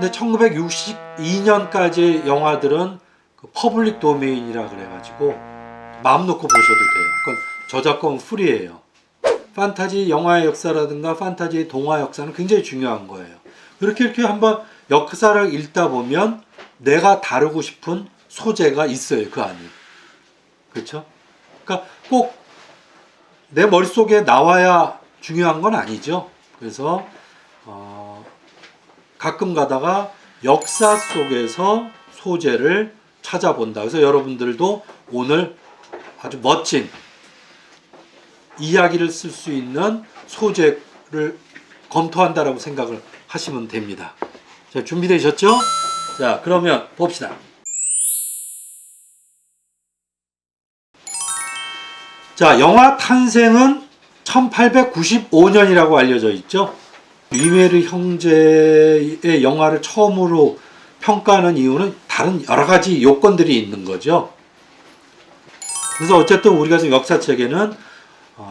근데 1962년까지 영화들은 그 퍼블릭 도메인이라 그래가지고 마음 놓고 보셔도 돼요. 그건 저작권 프리예요. 판타지 영화의 역사라든가 판타지 동화 역사는 굉장히 중요한 거예요. 이렇게 한번 역사를 읽다 보면 내가 다루고 싶은 소재가 있어요, 그 안에. 그렇죠? 그러니까 꼭 내 머릿속에 나와야 중요한 건 아니죠. 그래서 가끔 가다가 역사 속에서 소재를 찾아본다. 그래서 여러분들도 오늘 아주 멋진 이야기를 쓸 수 있는 소재를 검토한다라고 생각을 하시면 됩니다. 자, 준비되셨죠? 자, 그러면 봅시다. 자, 영화 탄생은 1895년이라고 알려져 있죠. 리메르 형제의 영화를 처음으로 평가하는 이유는 다른 여러 가지 요건들이 있는 거죠. 그래서 어쨌든 우리가 지금 역사책에는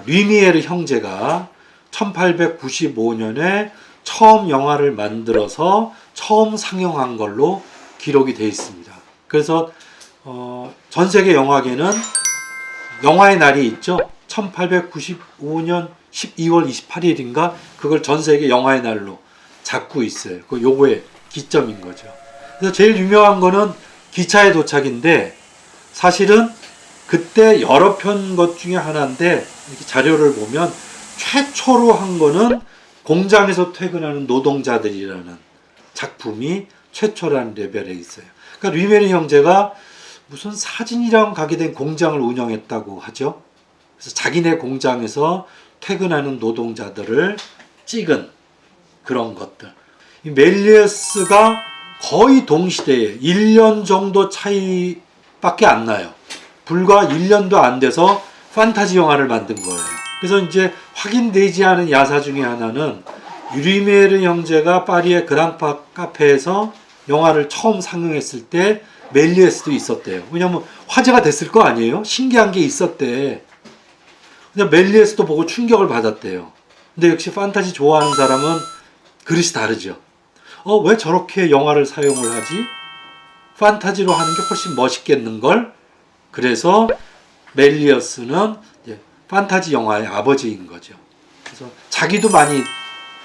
리미에르 형제가 1895년에 처음 영화를 만들어서 처음 상영한 걸로 기록이 되어 있습니다. 그래서 전 세계 영화계는 영화의 날이 있죠. 1895년 12월 28일인가 그걸 전 세계 영화의 날로 잡고 있어요. 그 요거의 기점인 거죠. 그래서 제일 유명한 거는 기차의 도착인데 사실은 그때 여러 편 것 중에 하나인데 이렇게 자료를 보면 최초로 한 거는 공장에서 퇴근하는 노동자들이라는 작품이 최초라는 레벨에 있어요. 그러니까 리메르 형제가 무슨 사진이랑 가게 된 공장을 운영했다고 하죠. 그래서 자기네 공장에서 퇴근하는 노동자들을 찍은 그런 것들. 이 멜리어스가 거의 동시대에 1년 정도 차이밖에 안 나요. 불과 1년도 안 돼서 판타지 영화를 만든 거예요. 그래서 이제 확인되지 않은 야사 중에 하나는 리메르 형제가 파리의 그랑파 카페에서 영화를 처음 상영했을 때 멜리에스도 있었대요. 왜냐면 화제가 됐을 거 아니에요? 신기한 게 있었대. 근데 멜리에스도 보고 충격을 받았대요. 근데 역시 판타지 좋아하는 사람은 그릇이 다르죠. 왜 저렇게 영화를 사용을 하지? 판타지로 하는 게 훨씬 멋있겠는걸? 그래서 멜리어스는 판타지 영화의 아버지인 거죠. 그래서 자기도 많이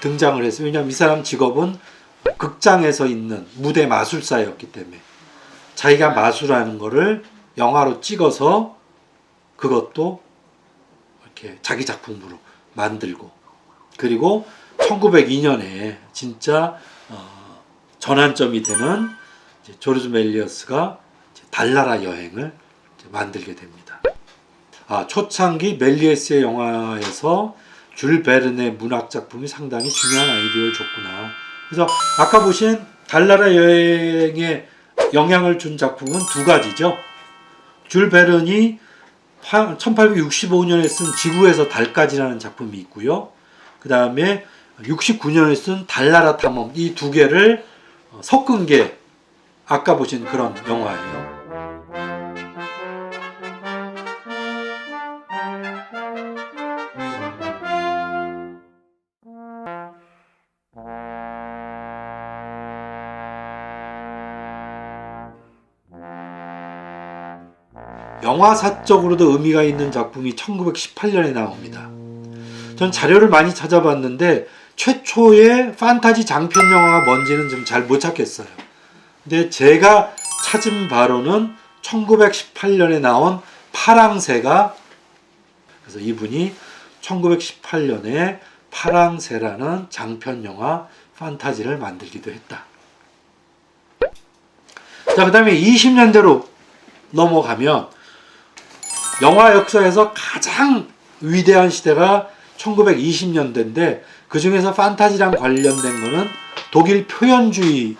등장을 했어요. 왜냐하면 이 사람 직업은 극장에서 있는 무대 마술사였기 때문에 자기가 마술하는 거를 영화로 찍어서 그것도 이렇게 자기 작품으로 만들고 그리고 1902년에 진짜 전환점이 되는 조르주 멜리어스가 달나라 여행을 만들게 됩니다. 초창기 멜리에스의 영화에서 줄 베른의 문학 작품이 상당히 중요한 아이디어를 줬구나. 그래서 아까 보신 달나라 여행에 영향을 준 작품은 두 가지죠. 줄 베른이 1865년에 쓴 지구에서 달까지라는 작품이 있고요. 그 다음에 69년에 쓴 달나라 탐험, 이 두 개를 섞은 게 아까 보신 그런 영화예요. 영화사적으로도 의미가 있는 작품이 1918년에 나옵니다. 전 자료를 많이 찾아봤는데 최초의 판타지 장편 영화가 뭔지는 좀 잘 못 찾겠어요. 근데 제가 찾은 바로는 1918년에 나온 파랑새가, 그래서 이분이 1918년에 파랑새라는 장편 영화 판타지를 만들기도 했다. 자, 그 다음에 20년대로 넘어가면 영화 역사에서 가장 위대한 시대가 1920년대인데 그 중에서 판타지랑 관련된 거는 독일 표현주의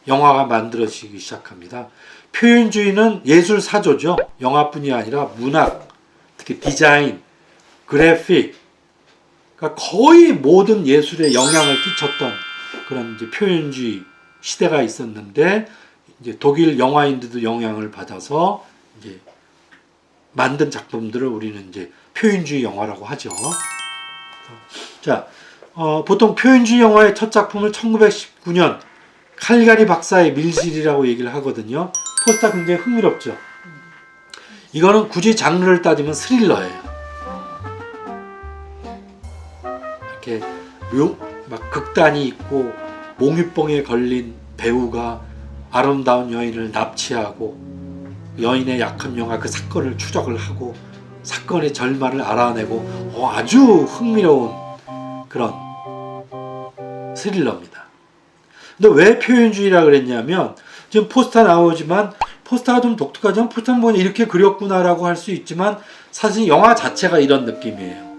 영화가 만들어지기 시작합니다. 표현주의는 예술 사조죠. 영화뿐이 아니라 문학, 특히 디자인, 그래픽, 그러니까 거의 모든 예술에 영향을 끼쳤던 그런 이제 표현주의 시대가 있었는데 이제 독일 영화인들도 영향을 받아서 이제 만든 작품들을 우리는 이제 표현주의 영화라고 하죠. 자, 보통 표현주의 영화의 첫 작품을 1919년 칼갈이 박사의 밀실이라고 얘기를 하거든요. 포스터 굉장히 흥미롭죠. 이거는 굳이 장르를 따지면 스릴러예요. 이렇게 막 극단이 있고 몽유병에 걸린 배우가 아름다운 여인을 납치하고 여인의 약한 영화 그 사건을 추적을 하고 사건의 절말을 알아내고 아주 흥미로운 그런 스릴러입니다. 근데 왜 표현주의라 그랬냐면 지금 포스터 나오지만 포스터가 좀 독특하지만 포스터는 뭐냐 이렇게 그렸구나라고 할 수 있지만 사실 영화 자체가 이런 느낌이에요.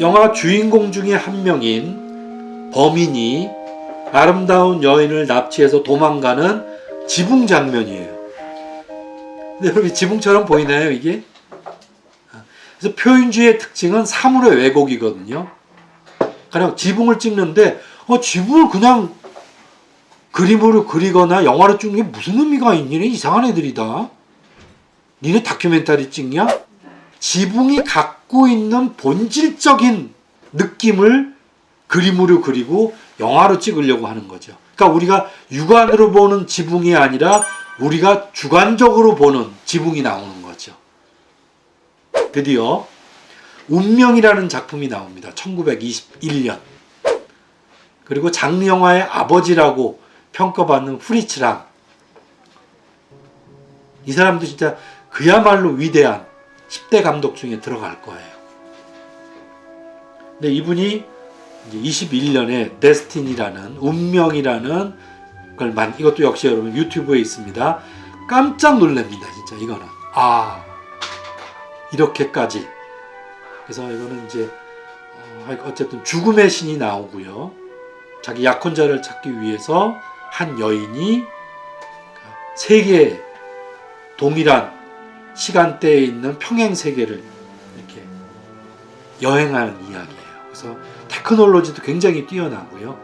영화 주인공 중에 한 명인 범인이 아름다운 여인을 납치해서 도망가는 지붕 장면이에요. 근데 여러분 지붕처럼 보이나요 이게? 그래서 표현주의의 특징은 사물의 왜곡이거든요. 그냥 지붕을 찍는데 지붕을 그냥 그림으로 그리거나 영화로 찍는 게 무슨 의미가 있니? 이상한 애들이다. 니네 다큐멘터리 찍냐? 지붕이 갖고 있는 본질적인 느낌을 그림으로 그리고 영화로 찍으려고 하는 거죠. 그러니까 우리가 육안으로 보는 지붕이 아니라 우리가 주관적으로 보는 지붕이 나오는 거죠. 드디어 운명이라는 작품이 나옵니다. 1921년. 그리고 장르 영화의 아버지라고 평가받는 후리츠랑. 이 사람도 진짜 그야말로 위대한 10대 감독 중에 들어갈 거예요. 근데 이분이 이제 21년에 데스티니라는 운명이라는 걸 이것도 역시 여러분 유튜브에 있습니다. 깜짝 놀랍니다. 진짜 이거는. 이렇게까지. 그래서 이거는 이제 어쨌든 죽음의 신이 나오고요. 자기 약혼자를 찾기 위해서 한 여인이 세계의 동일한 시간대에 있는 평행 세계를 이렇게 여행하는 이야기예요. 그래서 테크놀로지도 굉장히 뛰어나고요.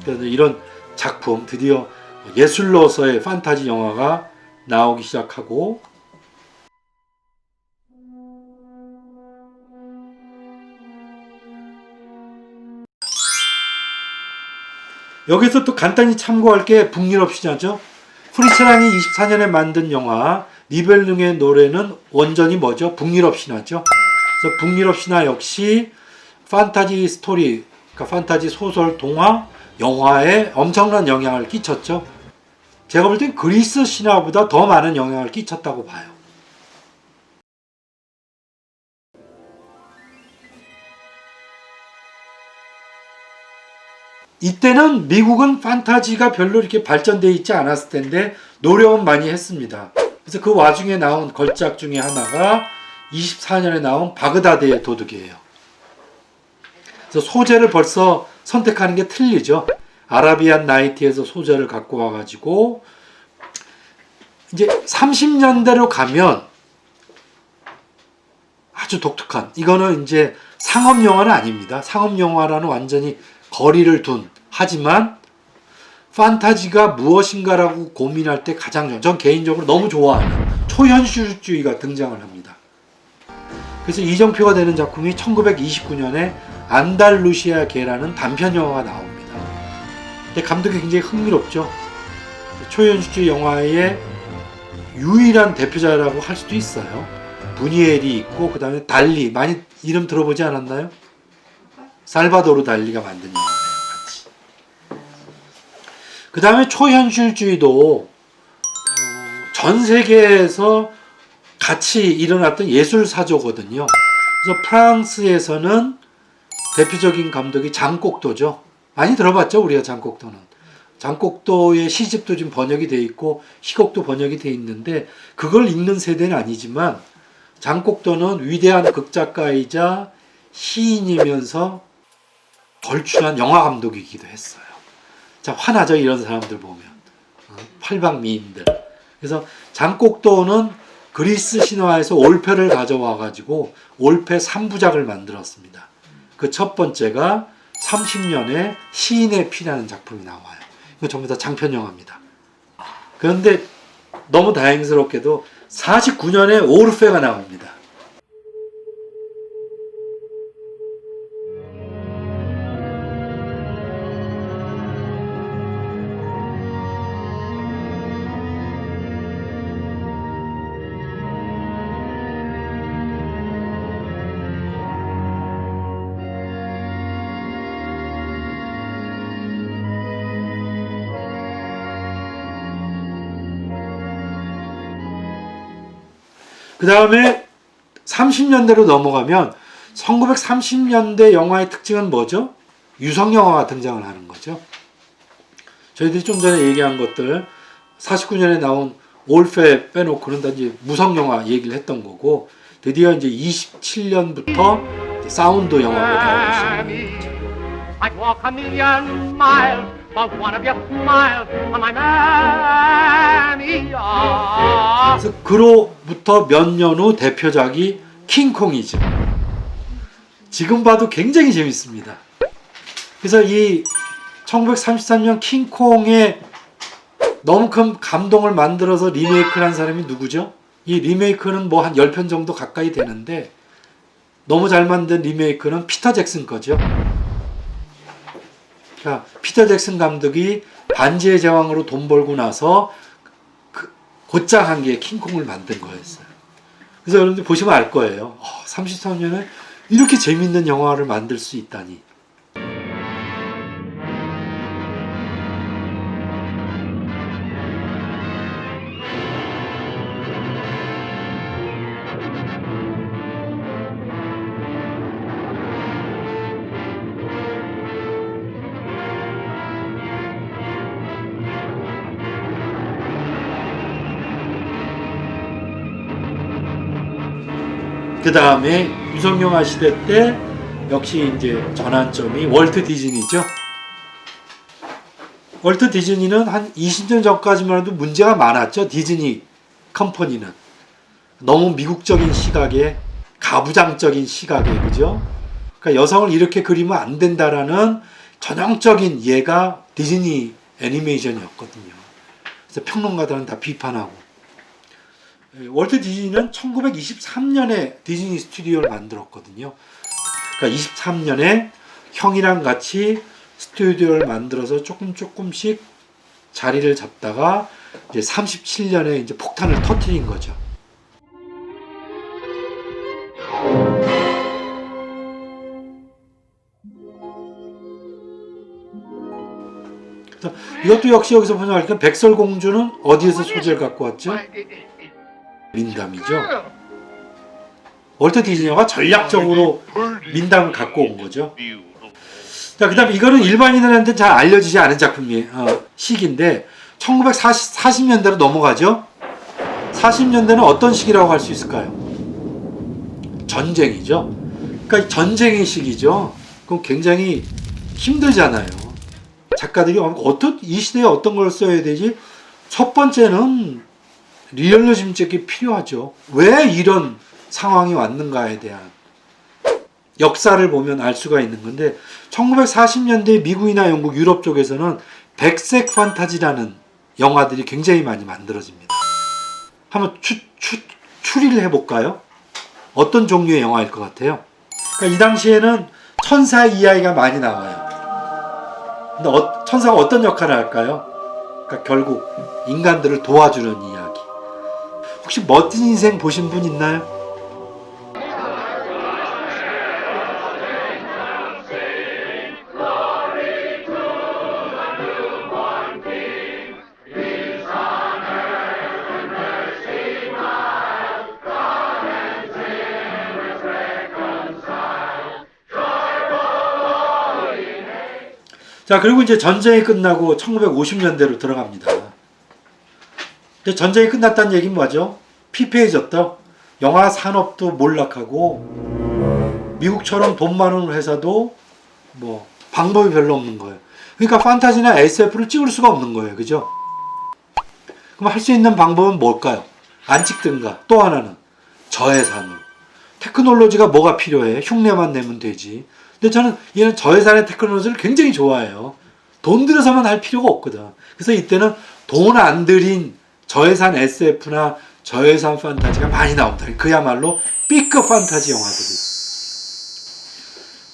그래서 이런 작품 드디어 예술로서의 판타지 영화가 나오기 시작하고 여기서 또 간단히 참고할 게 북유럽 신화죠. 프리츠랑이 24년에 만든 영화 니벨룽의 노래는 원전이 뭐죠? 북유럽 신화죠. 그래서 북유럽 신화 역시 판타지 스토리, 그러니까 판타지 소설, 동화, 영화에 엄청난 영향을 끼쳤죠. 제가 볼 땐 그리스 신화보다 더 많은 영향을 끼쳤다고 봐요. 이때는 미국은 판타지가 별로 이렇게 발전되어 있지 않았을 텐데 노력은 많이 했습니다. 그래서 그 와중에 나온 걸작 중에 하나가 24년에 나온 바그다드의 도둑이에요. 그래서 소재를 벌써 선택하는 게 틀리죠. 아라비안 나이트에서 소재를 갖고 와가지고 이제 30년대로 가면 아주 독특한, 이거는 이제 상업영화는 아닙니다. 상업영화라는 완전히 거리를 둔, 하지만 판타지가 무엇인가라고 고민할 때 가장 전 개인적으로 너무 좋아하는 초현실주의가 등장을 합니다. 그래서 이정표가 되는 작품이 1929년에 안달루시아 개라는 단편 영화가 나옵니다. 근데 감독이 굉장히 흥미롭죠. 초현실주의 영화의 유일한 대표자라고 할 수도 있어요. 부니엘이 있고 그 다음에 달리, 많이 이름 들어보지 않았나요? 살바도르 달리가 만든 영화예요. 같이. 그 다음에 초현실주의도 전 세계에서 같이 일어났던 예술사조거든요. 그래서 프랑스에서는 대표적인 감독이 장곡도죠. 많이 들어봤죠, 우리가 장곡도는. 장곡도의 시집도 좀 번역이 돼 있고 희곡도 번역이 돼 있는데 그걸 읽는 세대는 아니지만 장곡도는 위대한 극작가이자 시인이면서 걸출한 영화 감독이기도 했어요. 자, 화나죠, 이런 사람들 보면. 팔방미인들. 그래서 장곡도는 그리스 신화에서 올페를 가져와 가지고 올페 3부작을 만들었습니다. 그 첫 번째가 30년에 시인의 피라는 작품이 나와요. 이거 전부 다 장편 영화입니다. 그런데 너무 다행스럽게도 49년에 오르페가 나옵니다. 그 다음에 30년대로 넘어가면 1930년대 영화의 특징은 뭐죠? 유성영화가 등장을 하는 거죠. 저희들이 좀 전에 얘기한 것들 49년에 나온 올페 빼놓고는 다 이제 무성영화 얘기를 했던 거고, 드디어 이제 27년부터 사운드 영화가 나오기 시작합니다. I'd walk a million miles for one of your smiles on my mania. 그래서 그로부터 몇 년 후 대표작이 킹콩이죠. 지금 봐도 굉장히 재밌습니다. 그래서 이 1933년 킹콩에 너무 큰 감동을 만들어서 리메이크를 한 사람이 누구죠? 이 리메이크는 뭐 한 10편 정도 가까이 되는데, 너무 잘 만든 리메이크는 피터 잭슨 거죠. 그러니까 피터 잭슨 감독이 반지의 제왕으로 돈 벌고 나서 곧장 한 게 킹콩을 만든 거였어요. 그래서 여러분들 보시면 알 거예요. 33년에 이렇게 재밌는 영화를 만들 수 있다니. 그 다음에 유성영화 시대 때 역시 이제 전환점이 월트 디즈니죠. 월트 디즈니는 한 20년 전까지만 해도 문제가 많았죠. 디즈니 컴퍼니는 너무 미국적인 시각에, 가부장적인 시각에, 그죠? 그러니까 여성을 이렇게 그리면 안 된다라는 전형적인 예가 디즈니 애니메이션이었거든요. 그래서 평론가들은 다 비판하고. 월트 디즈니는 1923년에 디즈니 스튜디오를 만들었거든요. 그러니까 23년에 형이랑 같이 스튜디오를 만들어서 조금씩 자리를 잡다가 이제 37년에 이제 폭탄을 터뜨린 거죠. 이것도 역시 여기서 보면 알겠지만 백설공주는 어디에서 소재를 갖고 왔죠? 민담이죠. 월트 디즈니가 전략적으로 민담을 갖고 온 거죠. 자, 그 다음에 이거는 일반인들한테 잘 알려지지 않은 작품이에요. 시기인데 1940년대로 넘어가죠. 40년대는 어떤 시기라고 할 수 있을까요? 전쟁이죠. 그러니까 전쟁의 시기죠. 그럼 굉장히 힘들잖아요. 작가들이 이 시대에 어떤 걸 써야 되지? 첫 번째는 리얼리즘적이 필요하죠. 왜 이런 상황이 왔는가에 대한 역사를 보면 알 수가 있는 건데, 1940년대 미국이나 영국, 유럽 쪽에서는 백색 판타지라는 영화들이 굉장히 많이 만들어집니다. 한번 추리를 해볼까요? 어떤 종류의 영화일 것 같아요? 그러니까 이 당시에는 천사 이야기가 많이 나와요. 근데 천사가 어떤 역할을 할까요? 그러니까 결국 인간들을 도와주는 이야기. 혹시 멋진 인생 보신 분 있나요? 자, 그리고 이제 전쟁이 끝나고 1950년대로 들어갑니다. 근데 전쟁이 끝났다는 얘기는 뭐죠? 피폐해졌다. 영화 산업도 몰락하고 미국처럼 돈 많은 회사도 뭐 방법이 별로 없는 거예요. 그러니까 판타지나 SF를 찍을 수가 없는 거예요. 그죠? 그럼 할 수 있는 방법은 뭘까요? 안 찍든가. 또 하나는 저예산으로. 테크놀로지가 뭐가 필요해? 흉내만 내면 되지. 근데 저는 얘는 저예산의 테크놀로지를 굉장히 좋아해요. 돈 들여서만 할 필요가 없거든. 그래서 이때는 돈 안 들인 저예산 SF나 저예산 판타지가 많이 나온다. 그야말로 B급 판타지 영화들이.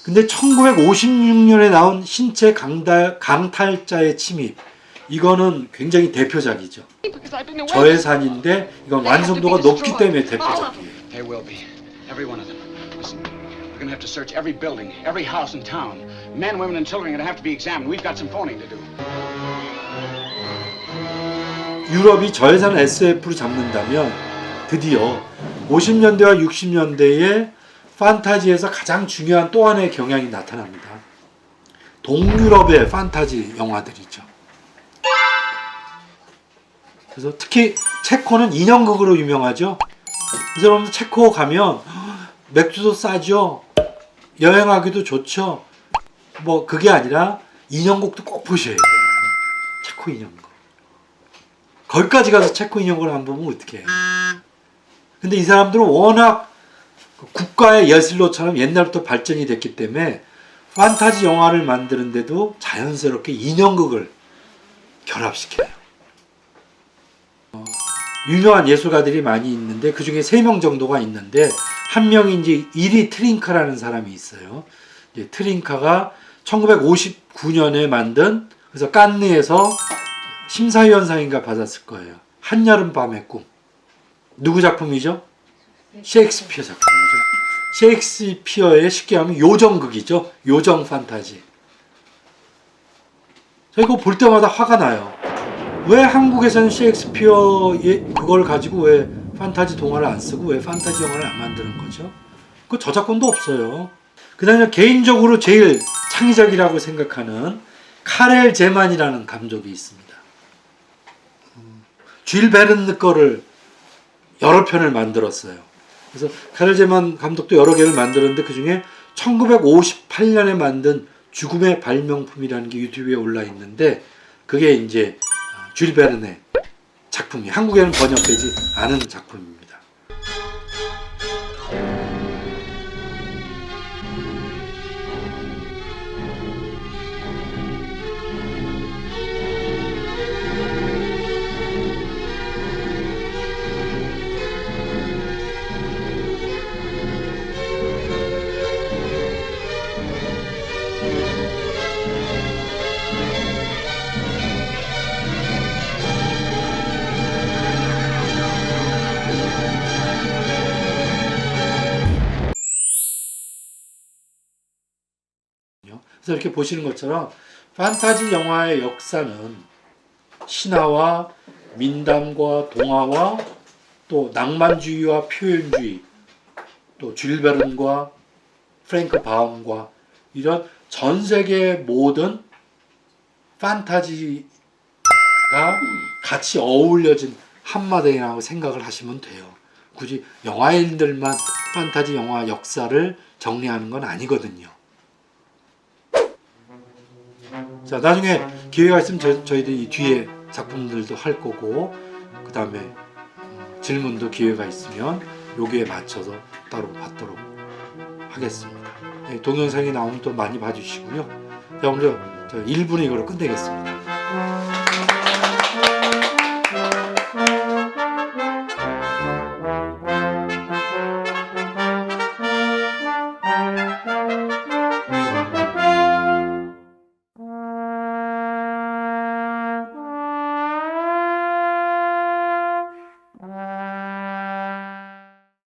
근데 1956년에 나온 신체 강탈자의 침입, 이거는 굉장히 대표작이죠. 저예산인데 이건 완성도가 높기 때문에 대표작이에요. There will be. Every one of them. Listen, we're going to have to search every building, every house in town. Men, women, and children are going to have to be examined. We've got some phoning to do. 유럽이 저예산 SF로 잡는다면 드디어 50년대와 60년대에 판타지에서 가장 중요한 또 하나의 경향이 나타납니다. 동유럽의 판타지 영화들이죠. 그래서 특히 체코는 인형극으로 유명하죠. 그래서 여러분 체코 가면 맥주도 싸죠. 여행하기도 좋죠. 뭐 그게 아니라 인형극도 꼭 보셔야 돼요. 체코 인형극. 거기까지 가서 체코 인형극을 안 보면 어떡해. 근데 이 사람들은 워낙 국가의 예술로처럼 옛날부터 발전이 됐기 때문에 판타지 영화를 만드는데도 자연스럽게 인형극을 결합시켜요. 유명한 예술가들이 많이 있는데 그 중에 3명 정도가 있는데 한 명이 이제 이리 트링카라는 사람이 있어요. 이제 트링카가 1959년에 만든, 그래서 칸느에서 심사위원상인가 받았을 거예요. 한여름밤의 꿈. 누구 작품이죠? 셰익스피어 작품이죠. 셰익스피어의 쉽게 하면 요정극이죠. 요정 판타지. 저 이거 볼 때마다 화가 나요. 왜 한국에서는 셰익스피어 그걸 가지고 왜 판타지 동화를 안 쓰고 왜 판타지 영화를 안 만드는 거죠? 그 저작권도 없어요. 그 다음에 개인적으로 제일 창의적이라고 생각하는 카렐 제만이라는 감독이 있습니다. 쥘 베르느 거를 여러 편을 만들었어요. 그래서 카렐 제만 감독도 여러 개를 만들었는데 그 중에 1958년에 만든 죽음의 발명품이라는 게 유튜브에 올라 있는데 그게 이제 쥘 베르네 작품이 한국에는 번역되지 않은 작품입니다. 그래서 이렇게 보시는 것처럼 판타지 영화의 역사는 신화와 민담과 동화와 또 낭만주의와 표현주의, 또 쥘 베른과 프랭크 바움과 이런 전 세계 모든 판타지가 같이 어울려진 한마디라고 생각을 하시면 돼요. 굳이 영화인들만 판타지 영화 역사를 정리하는 건 아니거든요. 자, 나중에 기회가 있으면 저희들이 뒤에 작품들도 할 거고, 그 다음에 질문도 기회가 있으면 여기에 맞춰서 따로 받도록 하겠습니다. 동영상이 나오면 또 많이 봐주시고요. 자, 오늘 1분 이거로 끝내겠습니다.